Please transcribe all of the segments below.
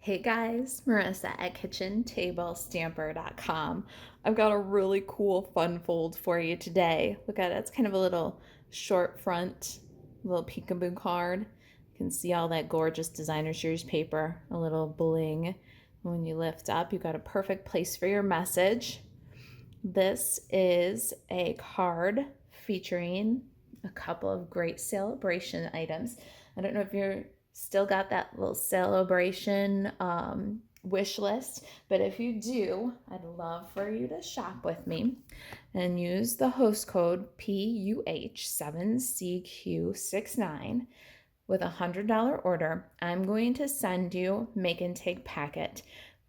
Hey guys, Marissa at kitchentablestamper.com. I've got a really cool fun fold for you today. Look at it, it's kind of a little short front, little peekaboo card. You can see all that gorgeous designer series paper, a little bling. When you lift up, you've got a perfect place for your message. This is a card featuring a couple of great celebration items. I don't know if you're still got that little celebration wish list, but if you do, I'd love for you to shop with me and use the host code PUH7CQ69 with a $100 order. I'm going to send you make and take packet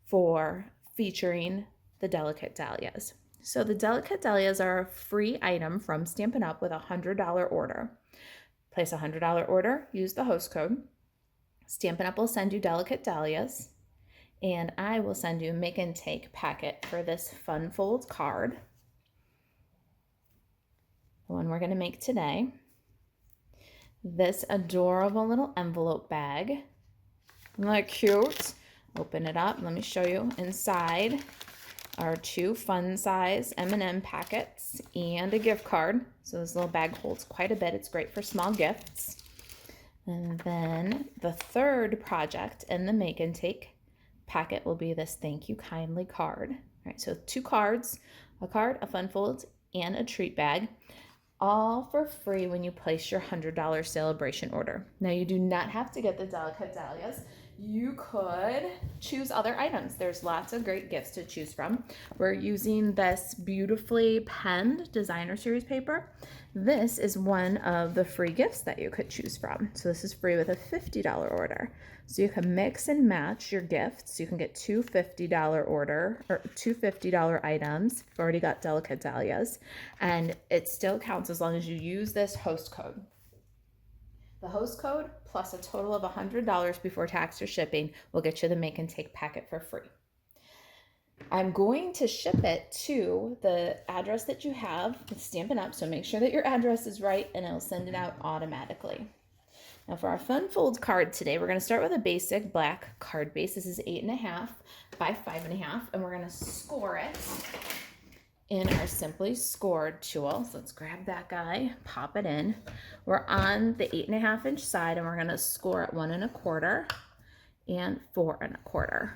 for featuring the Delicate Dahlias. So the Delicate Dahlias are a free item from Stampin' Up with a $100 order. Place a $100 order, use the host code. Stampin' Up will send you Delicate Dahlias, and I will send you a make and take packet for this fun fold card, the one we're going to make today. This adorable little envelope bag. Isn't that cute? Open it up. Let me show you. Inside are two fun size M&M packets and a gift card. So this little bag holds quite a bit. It's great for small gifts. And then the third project in the make and take packet will be this thank you kindly card. All right, so two cards, a card, a fun fold, and a treat bag, all for free when you place your $100 celebration order. Now you do not have to get the Delicate Dahlias. You could choose other items. There's lots of great gifts to choose from. We're using this beautifully penned designer series paper. This is one of the free gifts that you could choose from. So this is free with a $50 order. So you can mix and match your gifts. You can get two $50 items. You've already got Delicate Dahlias, and it still counts as long as you use this host code. The host code plus a total of $100 before tax or shipping will get you the make and take packet for free. I'm going to ship it to the address that you have with Stampin' Up, so make sure that your address is right and it'll send it out automatically. Now for our fun fold card today, we're going to start with a basic black card base. This is 8.5 by 5.5, and we're going to score it in our Simply Scored tool. So let's grab that guy, pop it in. We're on the 8.5 inch side, and we're going to score at 1 1/4 and 4 1/4.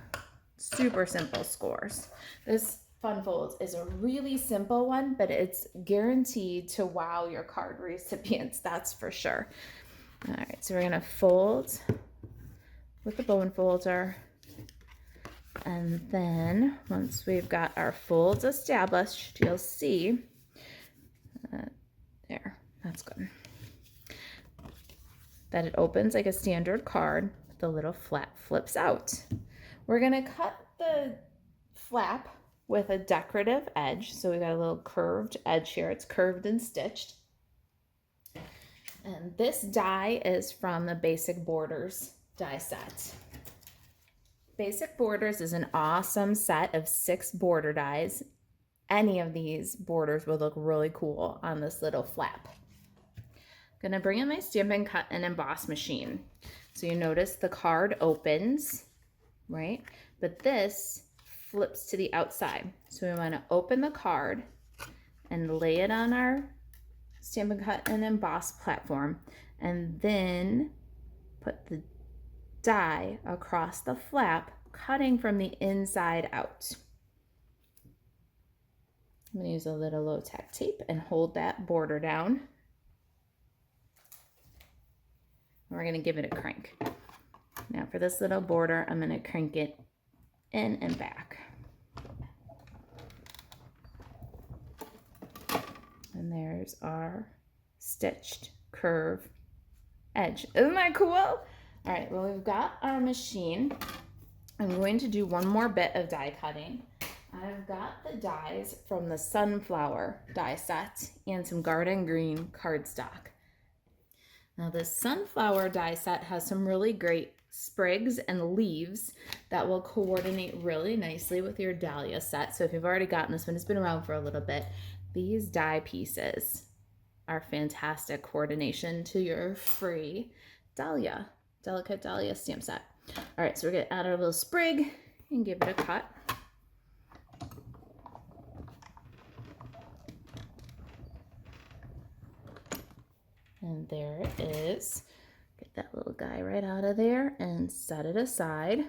Super simple scores. This fun fold is a really simple one, but it's guaranteed to wow your card recipients, that's for sure. All right, so we're going to fold with the bone folder. And then once we've got our folds established, you'll see, there, that's good, that it opens like a standard card. The little flap flips out. We're going to cut the flap with a decorative edge. So we got a little curved edge here. It's curved and stitched. And this die is from the Basic Borders die set. Basic Borders is an awesome set of 6 border dies. Any of these borders will look really cool on this little flap. I'm gonna bring in my Stampin' Cut and Emboss machine. So you notice the card opens, right? But this flips to the outside. So we wanna open the card and lay it on our Stampin' Cut and Emboss platform, and then put the die across the flap, cutting from the inside out. I'm going to use a little low-tack tape and hold that border down. We're going to give it a crank. Now for this little border, I'm going to crank it in and back. And there's our stitched curve edge. Isn't that cool? All right, well, we've got our machine. I'm going to do one more bit of die cutting. I've got the dies from the Sunflower die set and some Garden Green cardstock. Now this Sunflower die set has some really great sprigs and leaves that will coordinate really nicely with your dahlia set. So if you've already gotten this one, it's been around for a little bit, these die pieces are fantastic coordination to your free dahlia Delicate Dahlia Stamp Set. All right, so we're gonna add our little sprig and give it a cut. And there it is. Get that little guy right out of there and set it aside. All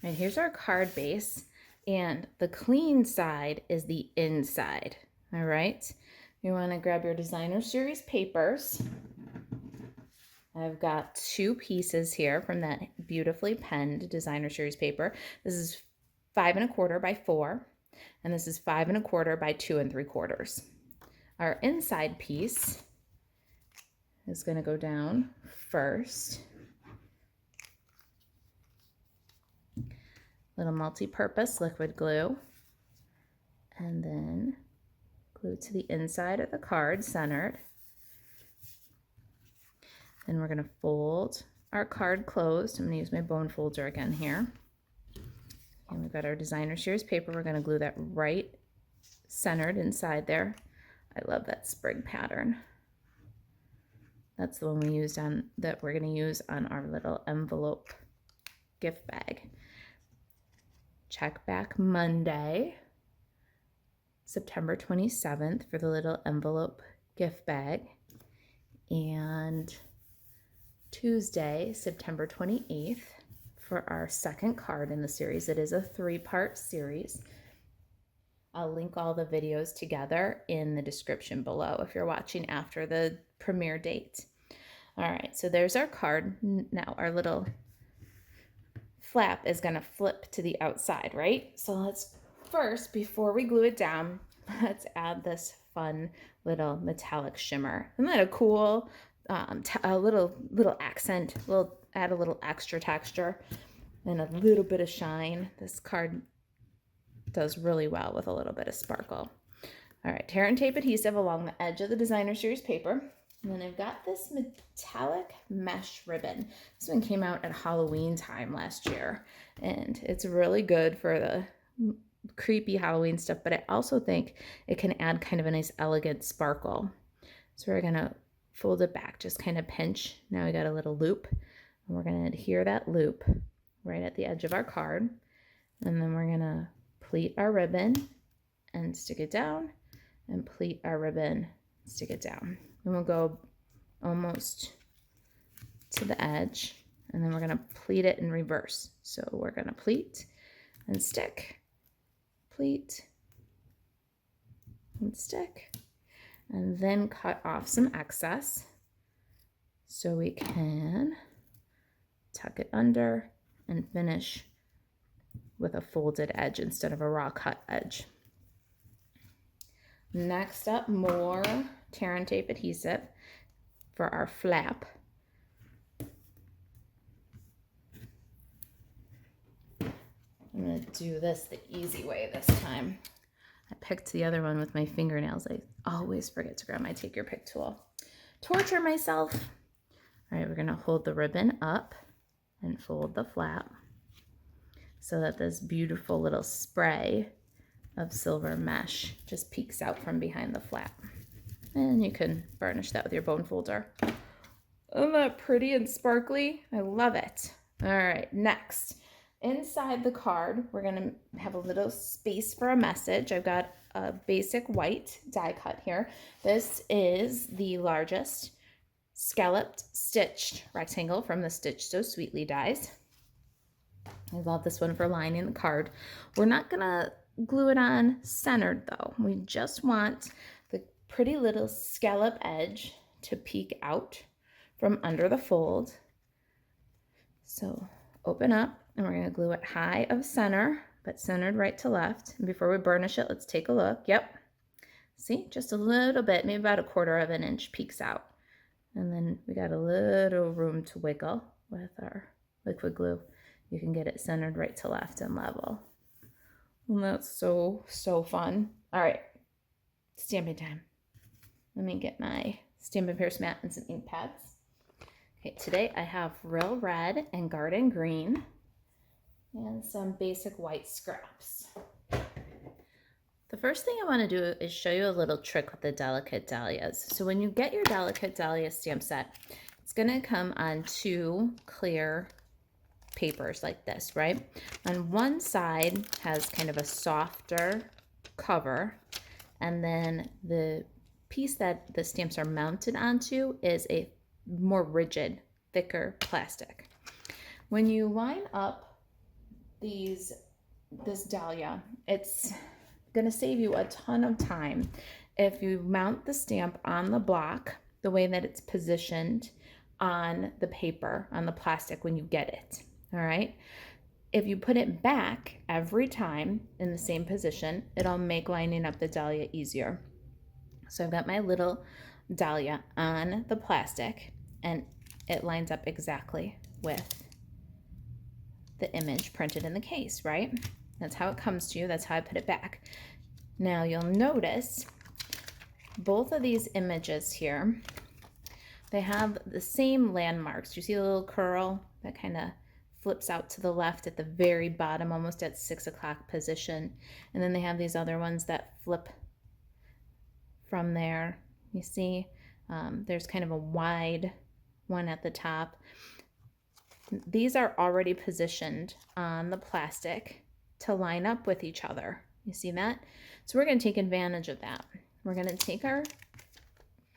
right, here's our card base, and the clean side is the inside. All right, you want to grab your designer series papers. I've got 2 pieces here from that beautifully penned designer series paper. This is 5 1/4 by 4, and this is 5 1/4 by 2 3/4. Our inside piece is going to go down first. Little multi-purpose liquid glue, and then glue to the inside of the card centered. Then we're going to fold our card closed. I'm going to use my bone folder again here. And we've got our designer series paper. We're going to glue that right centered inside there. I love that sprig pattern. That's the one we used on, that we're going to use on our little envelope gift bag. Check back Monday, September 27th for the little envelope gift bag, and Tuesday, September 28th for our second card in the series. It is a 3-part series. I'll link all the videos together in the description below if you're watching after the premiere date. All right, so there's our card. Now our little flap is going to flip to the outside, right? So let's first, before we glue it down, let's add this fun little metallic shimmer. Isn't that a cool a little accent? We'll add a little extra texture and a little bit of shine. This card does really well with a little bit of sparkle. All right, tear and tape adhesive along the edge of the designer series paper. And then I've got this metallic mesh ribbon. This one came out at Halloween time last year, and it's really good for the creepy Halloween stuff, but I also think it can add kind of a nice elegant sparkle. So we're gonna fold it back, just kind of pinch. Now we got a little loop, and we're gonna adhere that loop right at the edge of our card. And then we're gonna pleat our ribbon and stick it down, and pleat our ribbon, stick it down. And we'll go almost to the edge, and then we're gonna pleat it in reverse. So we're gonna pleat and stick, pleat and stick, and then cut off some excess so we can tuck it under and finish with a folded edge instead of a raw cut edge. Next up, more tear and tape adhesive for our flap. I'm going to do this the easy way this time. I picked the other one with my fingernails. I always forget to grab my take your pick tool. Torture myself. All right, we're going to hold the ribbon up and fold the flap so that this beautiful little spray of silver mesh just peeks out from behind the flap. And you can varnish that with your bone folder. Isn't that pretty and sparkly? I love it. All right, next. Inside the card, we're gonna have a little space for a message. I've got a basic white die cut here. This is the largest scalloped stitched rectangle from the Stitch So Sweetly dies. I love this one for lining the card. We're not gonna glue it on centered though. We just want the pretty little scallop edge to peek out from under the fold. So open up, and we're gonna glue it high of center, but centered right to left. And before we burnish it, let's take a look. Yep, see, just a little bit, maybe about 1/4 of an inch peeks out. And then we got a little room to wiggle with our liquid glue. You can get it centered right to left and level. And that's so, so fun. All right, stamping time. Let me get my Stampin' Pierce mat and some ink pads. Okay, today I have Real Red and Garden Green and some basic white scraps. The first thing I want to do is show you a little trick with the Delicate Dahlias. So when you get your Delicate Dahlia stamp set, It's gonna come on two clear papers like this, right? On one side has kind of a softer cover, and then the piece that the stamps are mounted onto is a more rigid, thicker plastic. When you line up this dahlia, it's gonna save you a ton of time if you mount the stamp on the block the way that it's positioned on the paper, on the plastic when you get it, all right? If you put it back every time in the same position, it'll make lining up the dahlia easier. So I've got my little dahlia on the plastic, and it lines up exactly with the image printed in the case, right? That's how it comes to you. That's how I put it back. Now you'll notice both of these images here, they have the same landmarks. You see the little curl that kind of flips out to the left at the very bottom, almost at 6 o'clock position. And then they have these other ones that flip from there. You see, there's kind of a wide one at the top. These are already positioned on the plastic to line up with each other. You see that? So we're going to take advantage of that. We're going to take our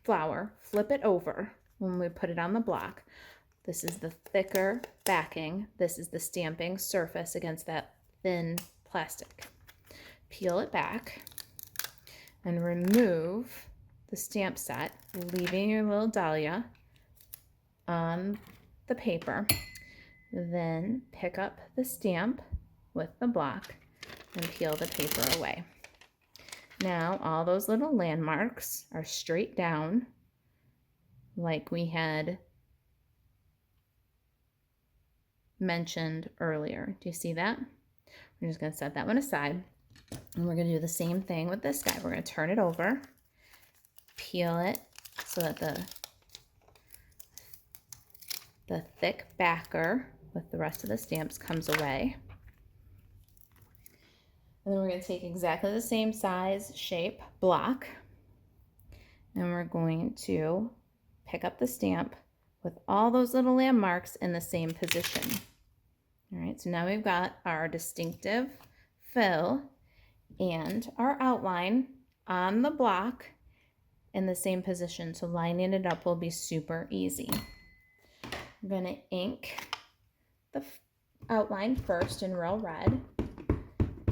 flower, flip it over when we put it on the block. This is the thicker backing. This is the stamping surface against that thin plastic. Peel it back and remove the stamp set, leaving your little dahlia on the paper. Then pick up the stamp with the block and peel the paper away. Now all those little landmarks are straight down like we had mentioned earlier. Do you see that? We're just going to set that one aside, and we're going to do the same thing with this guy. We're going to turn it over, peel it so that the thick backer with the rest of the stamps comes away. And then we're going to take exactly the same size, shape, block, and we're going to pick up the stamp with all those little landmarks in the same position. All right, so now we've got our distinctive fill and our outline on the block in the same position, so lining it up will be super easy. I'm going to ink the outline first in real red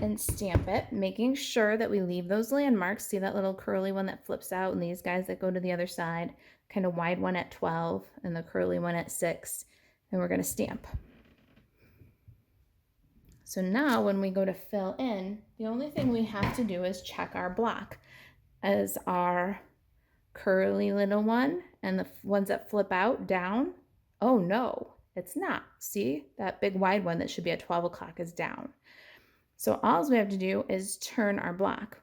and stamp it, making sure that we leave those landmarks. See that little curly one that flips out, and these guys that go to the other side, kind of wide one at 12 and the curly one at 6, and we're going to stamp. So now when we go to fill in, the only thing we have to do is check our block. As our curly little one and the ones that flip out down, oh no, it's not. See, that big wide one that should be at 12 o'clock is down. So all we have to do is turn our block.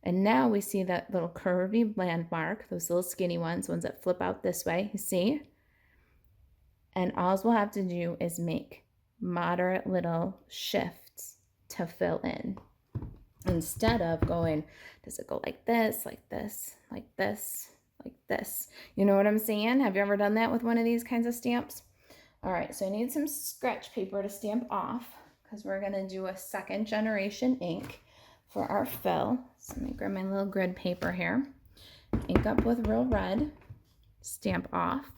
And now we see that little curvy landmark, those little skinny ones that flip out this way, you see? And all we'll have to do is make moderate little shifts to fill in. Instead of going, does it go like this, like this, like this, like this? You know what I'm saying? Have you ever done that with one of these kinds of stamps? All right, so I need some scratch paper to stamp off because we're going to do a second generation ink for our fill. So let me grab my little grid paper here. Ink up with real red, stamp off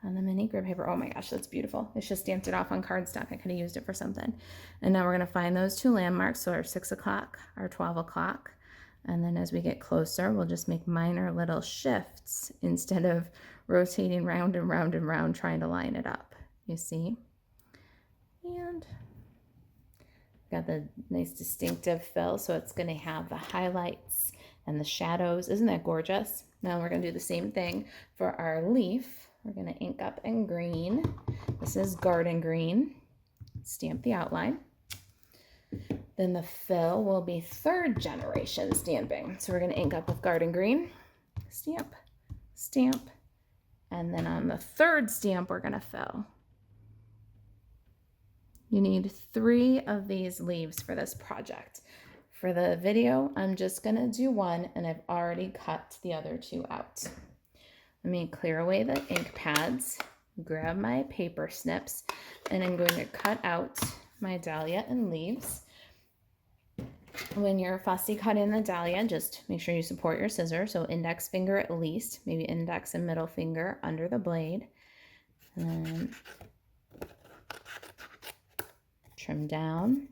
on the mini grid paper. Oh my gosh, that's beautiful. It's just stamped it off on cardstock. I could have used it for something. And now we're going to find those two landmarks, so our 6 o'clock, our 12 o'clock. And then as we get closer, we'll just make minor little shifts instead of rotating round and round and round trying to line it up. You see? And got the nice distinctive fill, so it's going to have the highlights and the shadows. Isn't that gorgeous? Now we're going to do the same thing for our leaf. We're going to ink up in green. This is garden green. Stamp the outline. Then the fill will be third generation stamping. So we're going to ink up with garden green, stamp, stamp, and then on the third stamp we're going to fill. You need 3 of these leaves for this project. For the video, I'm just going to do one, and I've already cut the other 2 out. Let me clear away the ink pads grab my paper snips, and I'm going to cut out my dahlia and leaves. When you're fussy cutting the dahlia, just make sure you support your scissors. So index finger at least, maybe index and middle finger under the blade. And then trim down.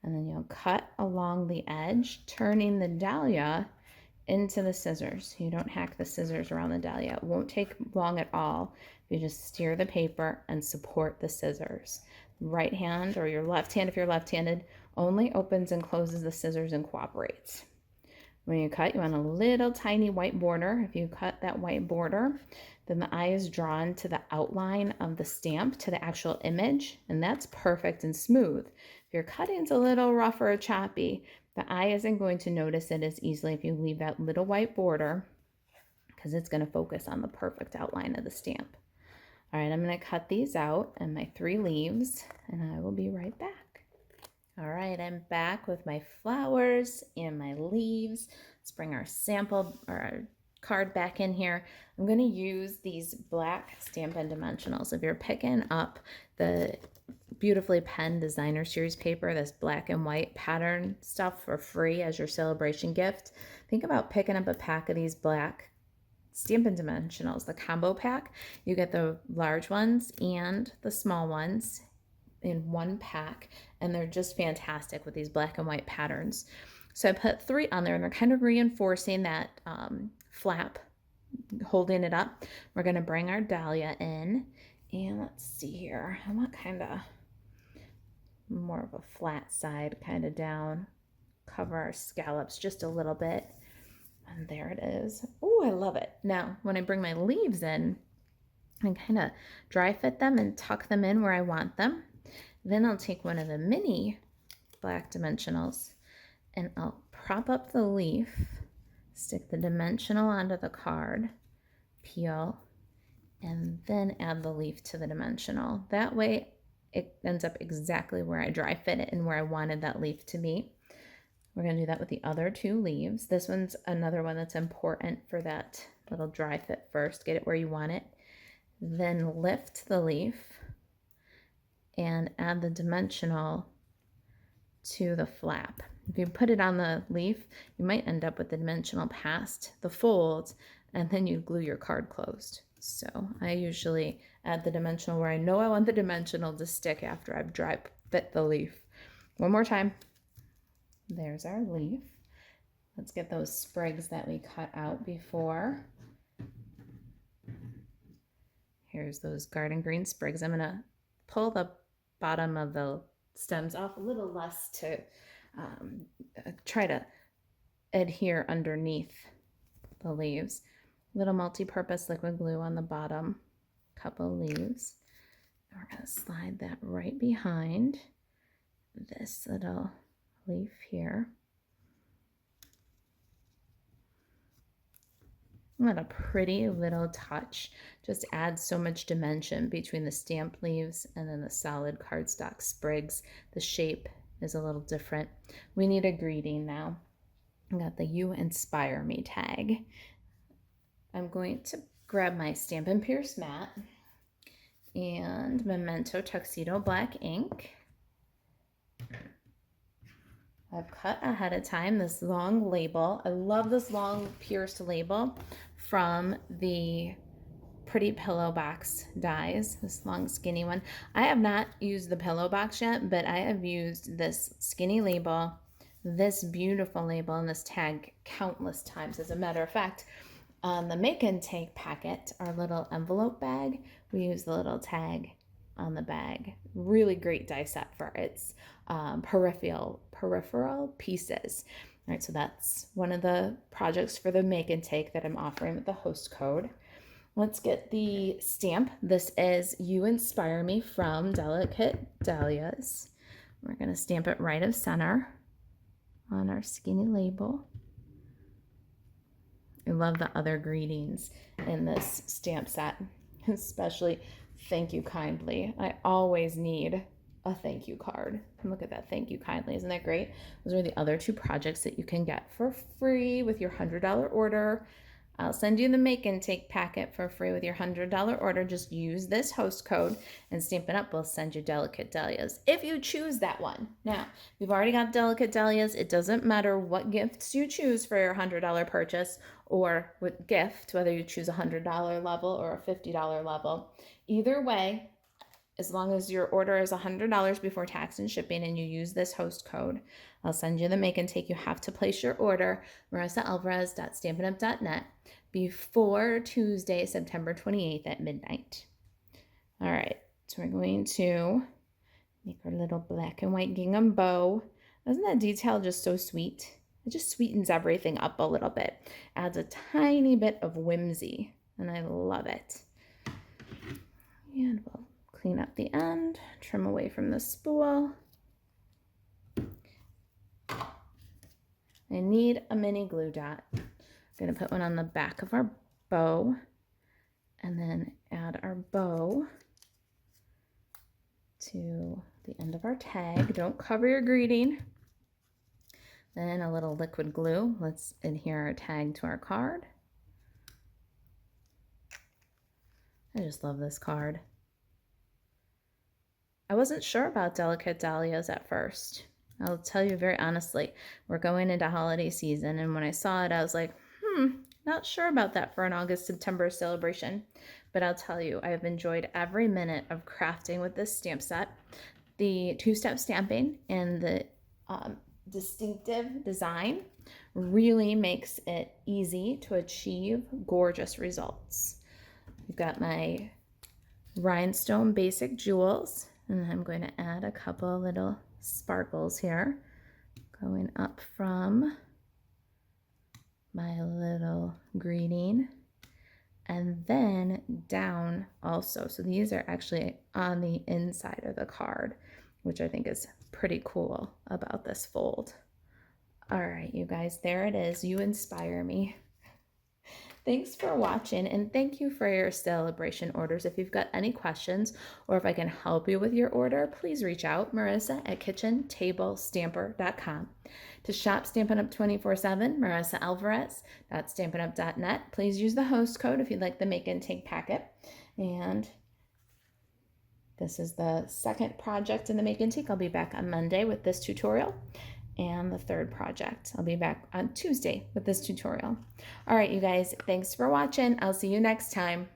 And then you'll cut along the edge, turning the dahlia into the scissors. You don't hack the scissors around the dahlia. It won't take long at all. You just steer the paper and support the scissors. Right hand or your left hand, if you're left-handed, only opens and closes the scissors and cooperates. When you cut, you want a little tiny white border. If you cut that white border, then the eye is drawn to the outline of the stamp, to the actual image, and that's perfect and smooth. If your cutting's a little rough or choppy, the eye isn't going to notice it as easily if you leave that little white border, because it's going to focus on the perfect outline of the stamp. All right, I'm going to cut these out and my 3 leaves, and I will be right back. All right, I'm back with my flowers and my leaves. Let's bring our sample or our card back in here. I'm going to use these black Stampin' Dimensionals. If you're picking up the beautifully penned designer series paper, this black and white pattern stuff for free as your celebration gift, think about picking up a pack of these black Stampin' Dimensionals, the combo pack. You get the large ones and the small ones in one pack, and they're just fantastic with these black and white patterns. So I put 3 on there, and they're kind of reinforcing that flap, holding it up. We're going to bring our dahlia in, and let's see here. I want kind of more of a flat side, kind of down, cover our scallops just a little bit. And there it is. Oh, I love it. Now, when I bring my leaves in, I kind of dry fit them and tuck them in where I want them. Then I'll take one of the mini black dimensionals and I'll prop up the leaf, stick the dimensional onto the card, peel, and then add the leaf to the dimensional. That way it ends up exactly where I dry fit it and where I wanted that leaf to be. We're going to do that with the other 2 leaves. This one's another one that's important for that little dry fit first. Get it where you want it. Then lift the leaf and add the dimensional to the flap. If you put it on the leaf, you might end up with the dimensional past the folds, and then you glue your card closed. So I usually add the dimensional where I know I want the dimensional to stick after I've dry fit the leaf. One more time. There's our leaf. Let's get those sprigs that we cut out before. Here's those garden green sprigs. I'm gonna pull the bottom of the stems off a little less to try to adhere underneath the leaves. Little multi-purpose liquid glue on the bottom, couple leaves. And we're gonna slide that right behind this little leaf here. What a pretty little touch. Just adds so much dimension between the stamp leaves and then the solid cardstock sprigs. The shape is a little different. We need a greeting now. I got the You Inspire Me tag. I'm going to grab my Stampin' Pierce mat and Memento Tuxedo black ink. I've cut ahead of time this long label. I love this long pierced label from the Pretty Pillow Box dies, this long skinny one. I have not used the pillow box yet, but I have used this skinny label, this beautiful label, and this tag countless times. As a matter of fact, on the Make and Take packet, our little envelope bag, we use the little tag on the bag. Really great die set for its peripheral pieces. All right, so that's one of the projects for the Make and Take that I'm offering with the host code. Let's get the stamp. This is You Inspire Me from Delicate Dahlias. We're going to stamp it right of center on our skinny label. I love the other greetings in this stamp set, especially thank you kindly. I always need a thank you card. And look at that, thank you kindly. Isn't that great? Those are the other 2 projects that you can get for free with your $100 order. I'll send you the make and take packet for free with your $100 order. Just use this host code and Stampin' Up! Will send you Delicate Dahlias if you choose that one. Now, we've already got Delicate Dahlias. It doesn't matter what gifts you choose for your $100 purchase or what gift, whether you choose a $100 level or a $50 level. Either way, as long as your order is $100 before tax and shipping and you use this host code, I'll send you the make and take. You have to place your order, marisaalvarez.stampinup.net, before Tuesday, September 28th at midnight. All right, so we're going to make our little black and white gingham bow. Isn't that detail just so sweet? It just sweetens everything up a little bit. Adds a tiny bit of whimsy, and I love it. And we'll clean up the end, trim away from the spool. I need a mini glue dot. I'm going to put one on the back of our bow and then add our bow to the end of our tag. Don't cover your greeting. Then a little liquid glue. Let's adhere our tag to our card. I just love this card. I wasn't sure about Delicate Dahlias at first. I'll tell you very honestly, we're going into holiday season, and when I saw it, I was like, not sure about that for an August-September celebration. But I'll tell you, I have enjoyed every minute of crafting with this stamp set. The two-step stamping and the distinctive design really makes it easy to achieve gorgeous results. We've got my rhinestone basic jewels, and I'm going to add a couple little sparkles here going up from my little greeting and then down also. So these are actually on the inside of the card, which I think is pretty cool about this fold. All right, you guys, there it is. You inspire me. Thanks for watching, and thank you for your celebration orders. If you've got any questions or if I can help you with your order, please reach out, marisa@kitchentablestamper.com. To shop Stampin' Up! 24/7, marisaalvarez.stampinup.net. Please use the host code if you'd like the make and take packet. And this is the second project in the make and take. I'll be back on Monday with this tutorial. And the third project, I'll be back on Tuesday with this tutorial. All right, you guys, thanks for watching. I'll see you next time.